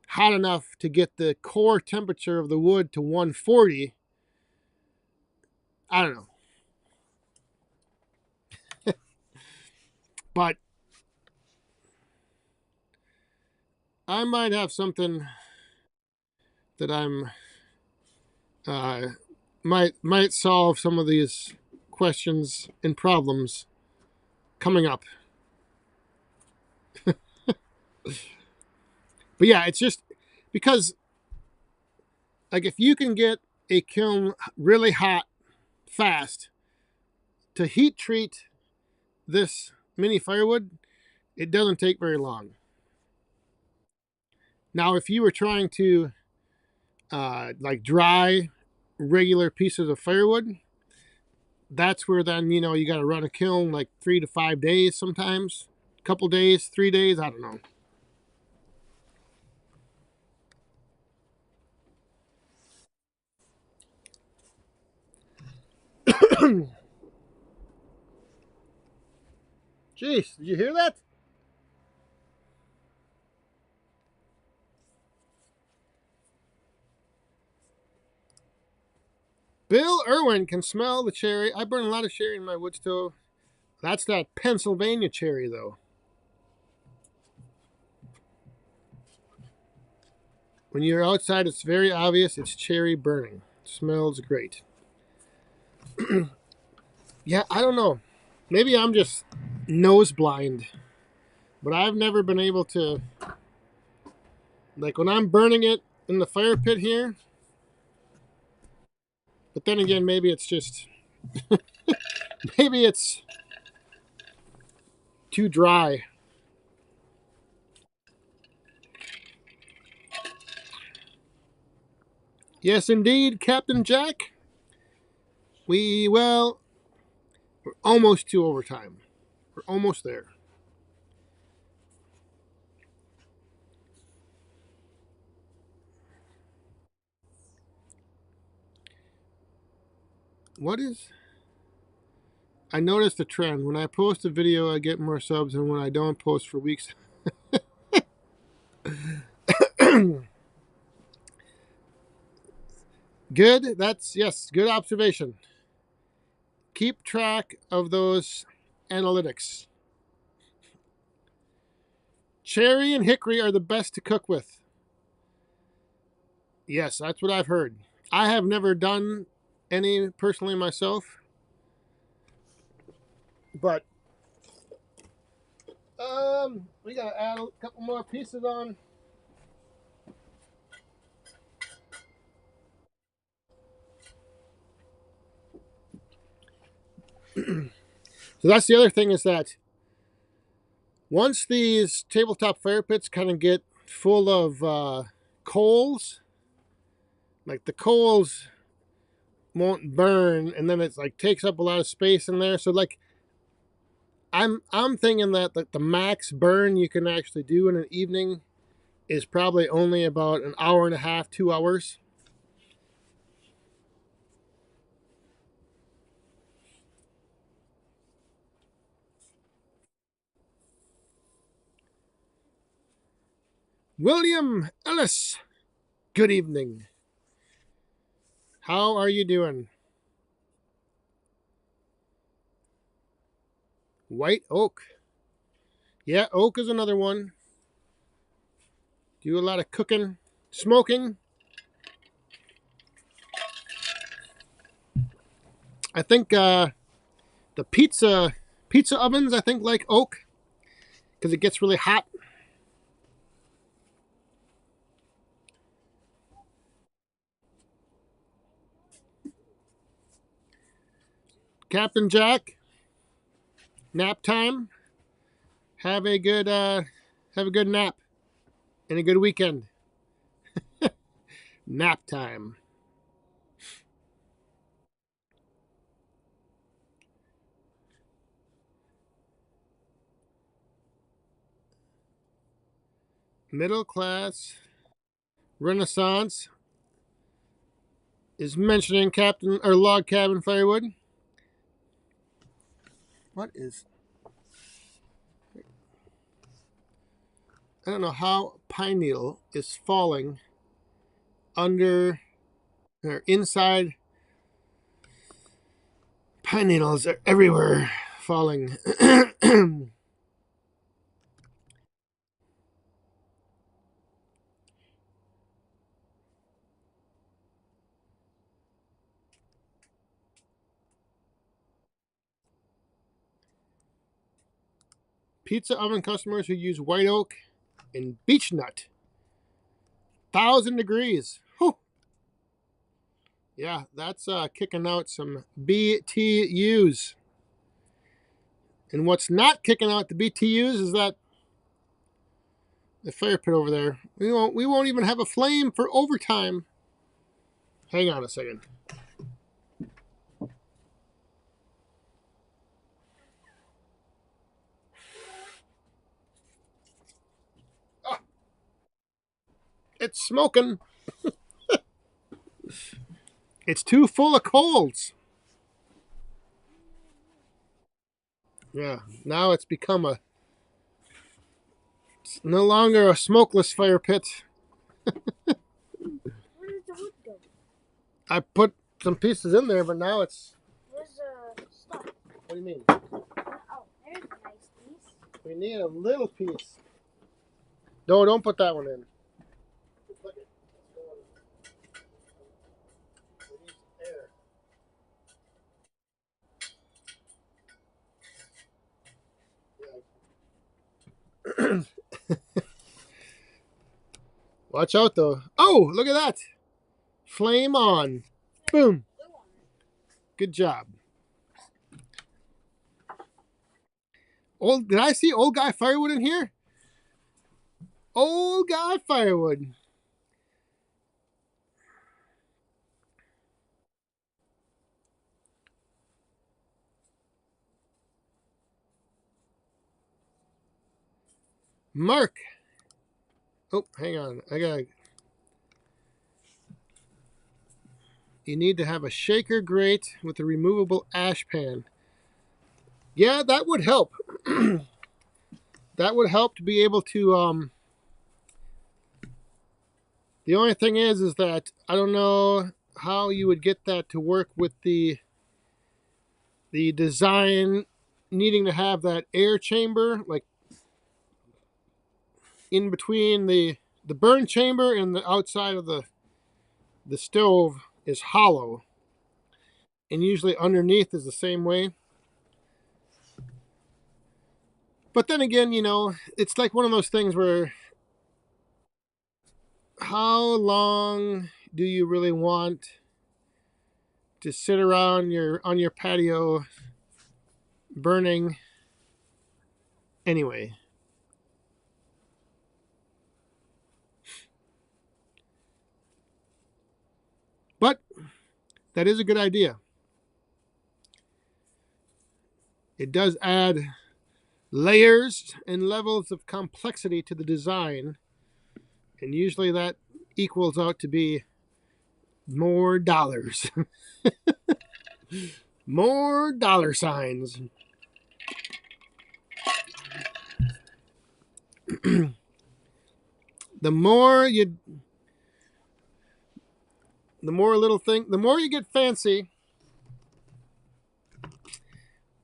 hot enough to get the core temperature of the wood to 140. I don't know. But I might have something that I'm might solve some of these questions and problems coming up. But yeah, it's just because, like, if you can get a kiln really hot fast to heat treat this mini firewood, it doesn't take very long. Now, if you were trying to like dry regular pieces of firewood, that's where then you got to run a kiln like 3 to 5 days, sometimes a couple days, 3 days, I don't know. Jeez, did you hear that? Bill Irwin can smell the cherry. I burn a lot of cherry in my wood stove. That's that Pennsylvania cherry, though. When you're outside, it's very obvious it's cherry burning. Smells great. Yeah, I don't know. Maybe I'm just nose blind, but I've never been able to, like when I'm burning it in the fire pit here. But then again, maybe it's just, maybe it's too dry. Yes, indeed, Captain Jack. Well, we're almost to overtime. We're almost there. What is... I noticed a trend. When I post a video, I get more subs, and when I don't post for weeks... Good. Yes, good observation. Keep track of those analytics. Cherry and hickory are the best to cook with. Yes, that's what I've heard. I have never done any personally myself, but we gotta add a couple more pieces on. So that's the other thing, is that once these tabletop fire pits kind of get full of coals, like the coals won't burn, and then it's like takes up a lot of space in there. So like I'm thinking that like the max burn you can actually do in an evening is probably only about an hour and a half, 2 hours. William Ellis, good evening. How are you doing? White oak. Yeah, oak is another one. Do a lot of cooking, smoking. I think the pizza ovens, I think, like oak because it gets really hot. Captain Jack, nap time. Have a good nap and a good weekend. Nap time. Middle class Renaissance is mentioning Captain or log cabin firewood. What is... I don't know how pine needle is falling under or inside. Pine needles are everywhere falling. Pizza oven customers who use white oak and beech nut. 1,000 degrees. Whew. Yeah, that's kicking out some BTUs. And what's not kicking out the BTUs is that the fire pit over there. We won't even have a flame for overtime. Hang on a second. Oh, it's smoking. It's too full of coals. Yeah, now it's become it's no longer a smokeless fire pit. Where did the wood go? I put some pieces in there, but now it's... Where's the stuff? What do you mean? Oh, there's a nice piece. We need a little piece. No, don't put that one in. We Watch out, though. Oh, look at that. Flame on. Boom. Good job. Did I see old guy firewood in here? Old guy firewood. Mark. Oh, hang on. You need to have a shaker grate with a removable ash pan. Yeah, that would help. That would help to be able to, the only thing is that I don't know how you would get that to work with the design needing to have that air chamber, like in between the burn chamber and the outside of the stove is hollow. And usually underneath is the same way. But then again, you know, it's like one of those things where how long do you really want to sit around on your patio burning anyway? But that is a good idea. It does add layers and levels of complexity to the design, and usually that equals out to be more dollars. More dollar signs. The more you the more you get fancy,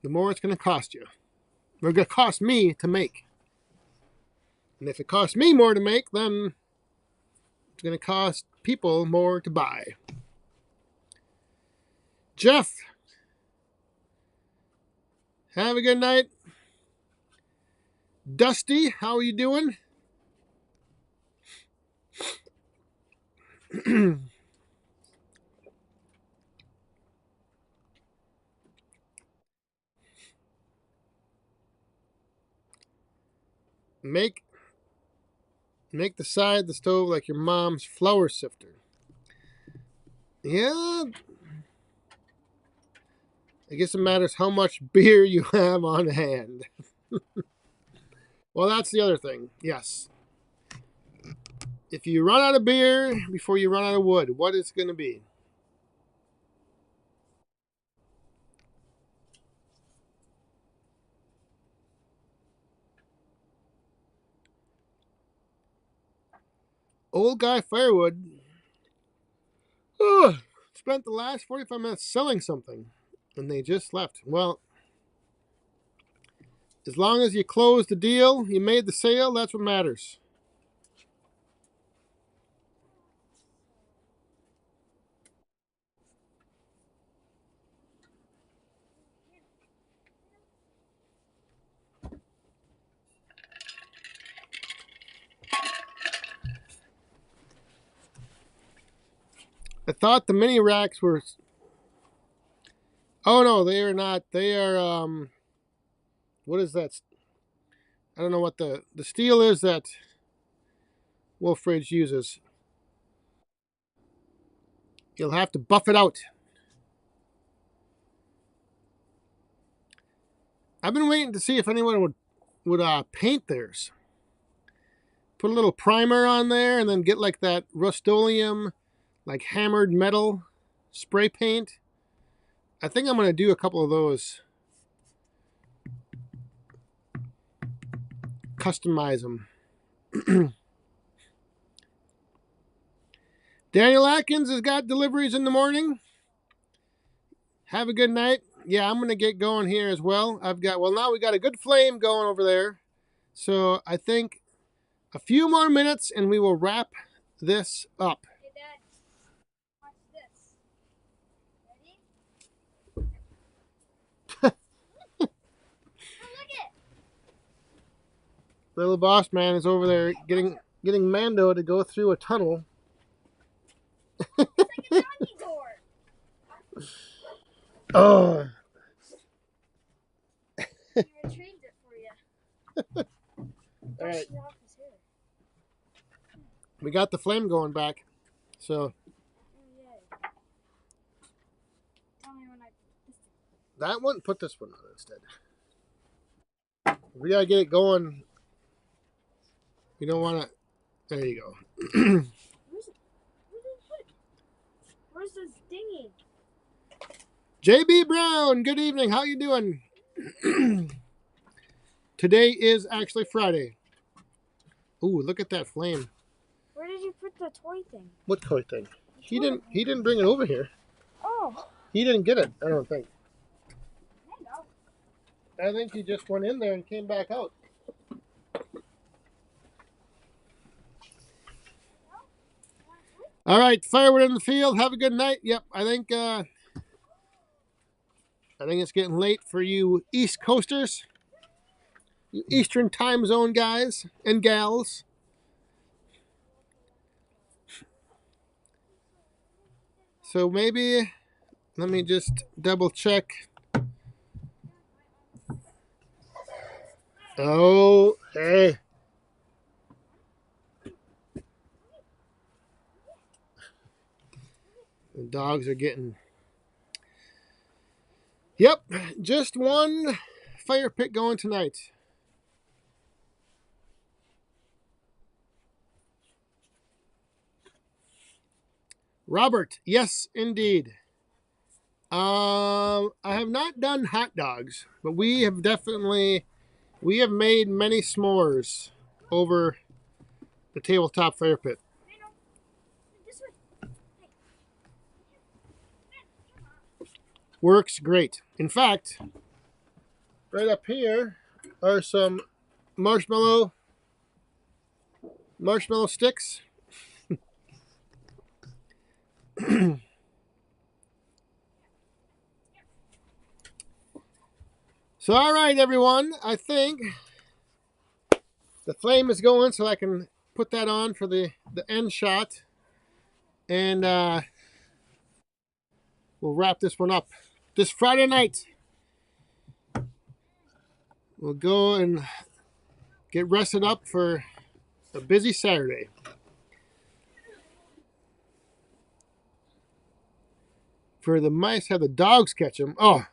the more it's going to cost you. It's going to cost me to make. And if it costs me more to make, then it's going to cost people more to buy. Jeff, have a good night. Dusty, how are you doing? Make the side of the stove like your mom's flour sifter. Yeah, I guess it matters how much beer you have on hand. Well, that's the other thing. Yes. If you run out of beer before you run out of wood, what is it going to be? Old guy firewood. Oh, spent the last 45 minutes selling something, and they just left. Well, as long as you closed the deal, you made the sale, that's what matters. I thought the mini racks were. Oh no, they are not. They are. What is that? I don't know what the steel is that Wolfridge uses. You'll have to buff it out. I've been waiting to see if anyone would paint theirs. Put a little primer on there, and then get like that Rust-Oleum, like hammered metal spray paint. I think I'm going to do a couple of those. Customize them. Daniel Atkins has got deliveries in the morning. Have a good night. Yeah, I'm going to get going here as well. Now we got a good flame going over there. So I think a few more minutes and we will wrap this up. Hey, Dad, watch this. Ready? Oh, look it. Little boss man is over there getting getting Mando to go through a tunnel. It's like a doggy door. Oh. I retrieved it for you. All right. Brush it off his hair. We got the flame going back. So Oh, yay. Tell me when I that one, put this one on instead. We gotta get it going. You don't want to. There you go. Where's it? Where did I put it? Where's this dinghy? JB Brown, good evening. How you doing? Today is actually Friday. Ooh, look at that flame. Where did you put the toy thing? What toy thing? He didn't bring it over here. Oh. He didn't get it, I don't think. I know. I think he just went in there and came back out. All right, firewood in the field. Have a good night. Yep, I think it's getting late for you East Coasters, you Eastern Time Zone guys and gals. So maybe let me just double check. Oh, hey. The dogs are getting... Yep, just one fire pit going tonight. Robert, yes, indeed. I have not done hot dogs, but we have made many s'mores over the tabletop fire pit. Works great. In fact, right up here are some marshmallow sticks. So, all right, everyone. I think the flame is going, so I can put that on for the end shot, and we'll wrap this one up. This Friday night, we'll go and get rested up for a busy Saturday. For the mice, have the dogs catch them. Oh,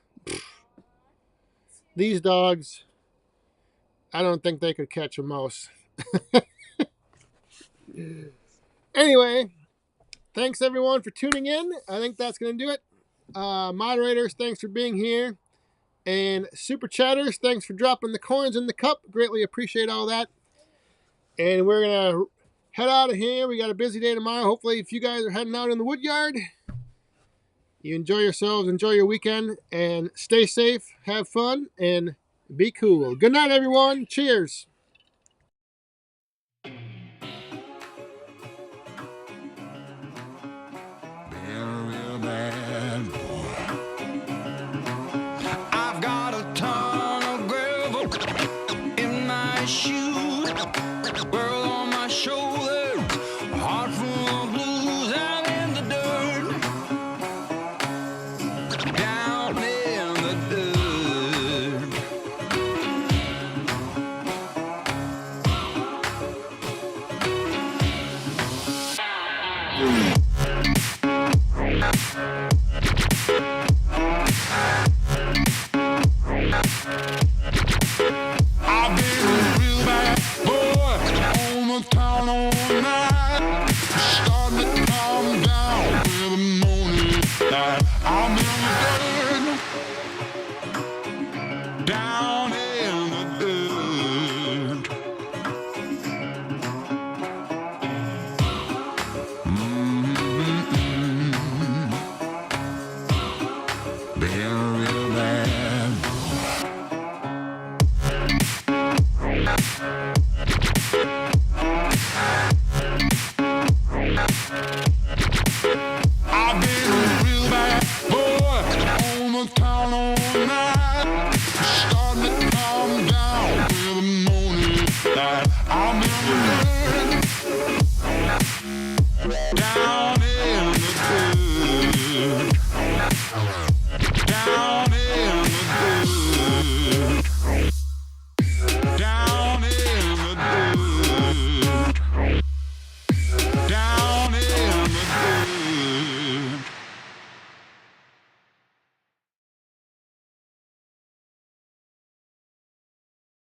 these dogs, I don't think they could catch a mouse. Anyway, thanks everyone for tuning in. I think that's going to do it. Moderators, thanks for being here. And super chatters, thanks for dropping the coins in the cup. Greatly appreciate all that. And we're going to head out of here. We got a busy day tomorrow. Hopefully, if you guys are heading out in the wood yard, you enjoy yourselves, enjoy your weekend, and stay safe, have fun, and be cool. Good night, everyone. Cheers. I've got a ton of gravel in my shoes, world on my shoulder, heart full of blues, and in the dirt, down in the dirt. I've been a real bad boy on the town all night. Starting to calm down with the morning light. I'm in the dirt, down